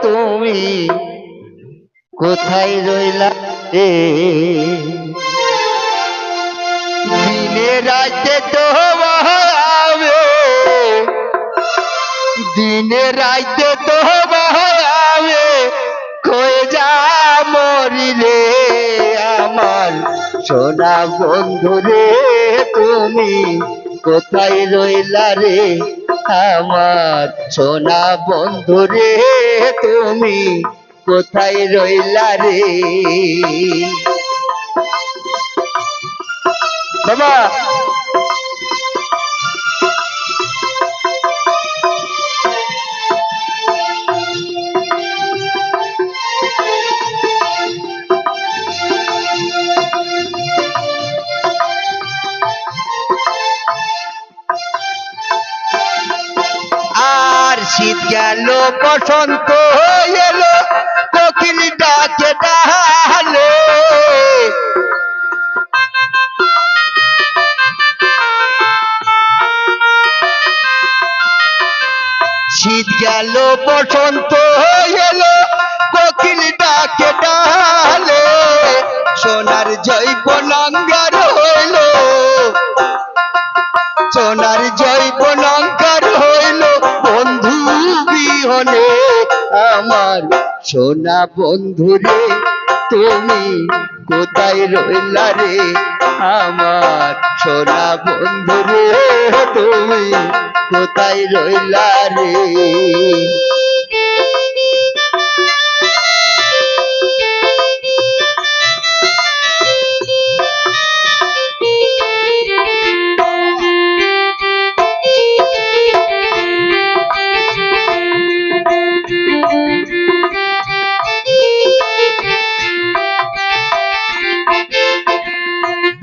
তুমি কোথায় রইলা রে? দিনে রাতে তো বহাবে, দিনে রাতে তো বহাবে, কয়ে যা মরিলে আমার সোনা বন্ধু রে, তুমি কোথায় রইলা রে? আমার সোনা বন্ধু রে, তুমি কোথায় রইলা রে? বাবা আর শীত গেল বসন্ত এলো, কোকিল ডাকে ডালে, শীত গেল বসন্ত এলো, কোকিল ডাকে ডালে, সোনার জৈবনাঙ্গার হইল, সোনার জৈবনাঙ্গার হইল বন্ধু বিহনে আমার সোনা বন্ধু রে, তুমি কোথায় রইলা রে? আমার সোনা বন্ধু রে, তুমি কোথায় রইলা রে?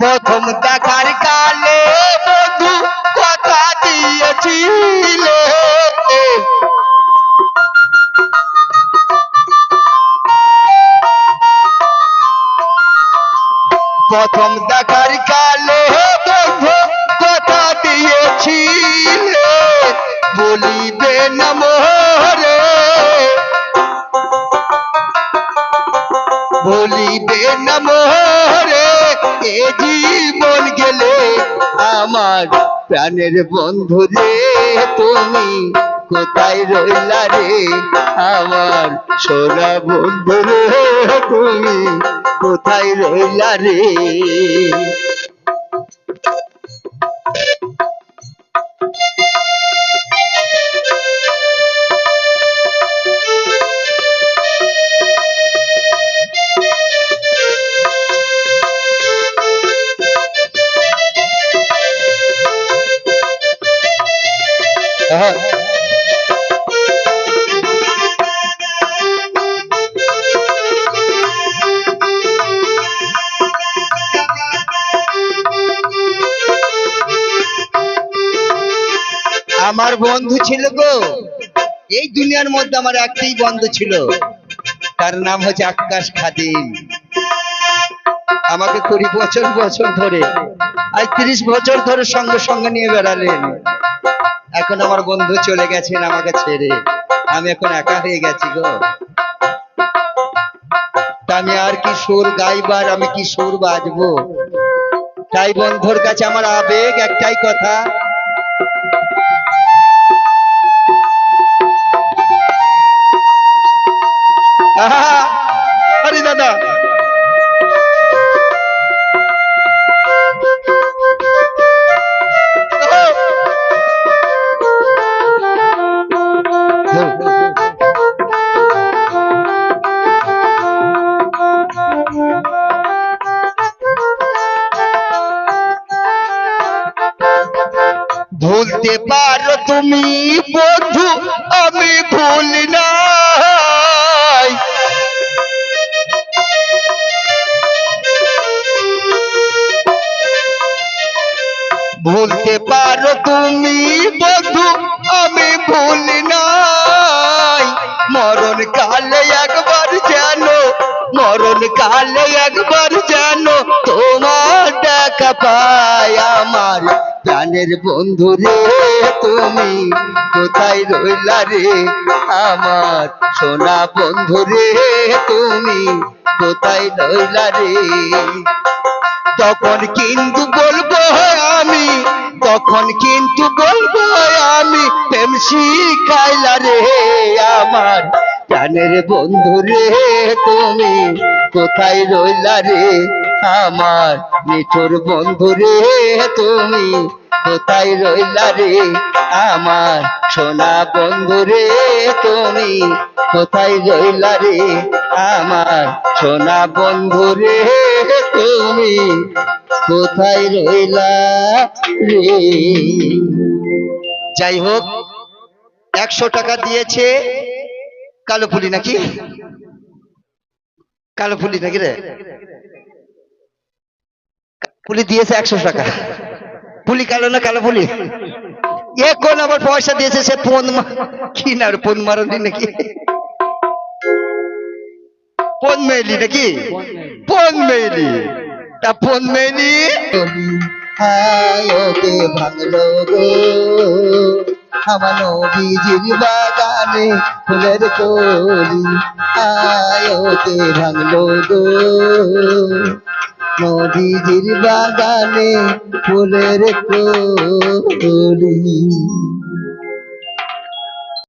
প্রথম দেখার কালে বন্ধু কথা দিয়েছিলে, প্রথম দেখার কালে বন্ধু কথা দিয়েছিলে, বলিবে না মোরে, বলিবে না মোরে, এ জীবন গেলে আমার প্রাণের বন্ধু রে, তুমি কোথায় রইলা রে? আমার সোনা বন্ধু রে, তুমি কোথায় রইলা রে? আমার বন্ধু ছিল গো, এই দুনিয়ার মধ্যে আমার একটাই বন্ধু ছিল, তার নাম হচ্ছে আকাশ খাদিম। আমাকে 20 বছর ধরে, আজ 30 বছর ধরে সঙ্গে সঙ্গে নিয়ে বেড়ালেন। এখন আমার বন্ধু চলে গেছেন আমাকে ছেড়ে, আমি এখন একা হয়ে গেছি গো। আমি আর কি সুর গাইবার, আমি কি সুর বাজবো? তাই বন্ধুর কাছে আমার আবেগ একটাই কথা, আরে দাদা ভুলতে পারো তুমি বন্ধু, আমি ভুলি নাই, ভুলতে পারো তুমি বন্ধু, আমি ভুলি নাই, মরণ কালে একবার যেন, মরণ কালে একবার যেন তোমার দেখা পাই, আমার প্রাণের বন্ধু রে তুমি কোথায় রইলা রে আমার সোনা বন্ধু রে তুমি কোথায় রইলা রে তখন কিন্তু বলবো আমি তখন কিন্তু বলবো আমি প্রেম শিখাইলা রে আমার প্রাণের বন্ধু রে তুমি কোথায় রইলা রে আমার মিঠুর বন্ধু রে তুমি কোথায় রইলা রে আমার সোনা বন্ধু রে তুমি কোথায় রইলা রে আমার সোনা বন্ধু রে তুমি কোথায় রইলা রে যাই হোক 100 টাকা দিয়েছে কালো ফুলি নাকি কালো ফুলি নাকি রে ফুলি দিয়েছে 100 টাকা ফুলি কালো না কালো ফুলি এখন আবার পয়সা দিয়েছে সে কি না ফোন মারলি নাকি ফোন মেলি নাকি ফোন মেলি তা ফোন মেলি হায়তে ভাঙলো গো আমার নবীজির বাগানে ফুলের কলি আয়তে ভাঙলো গো নবীজির বাগানে ফুলের কলি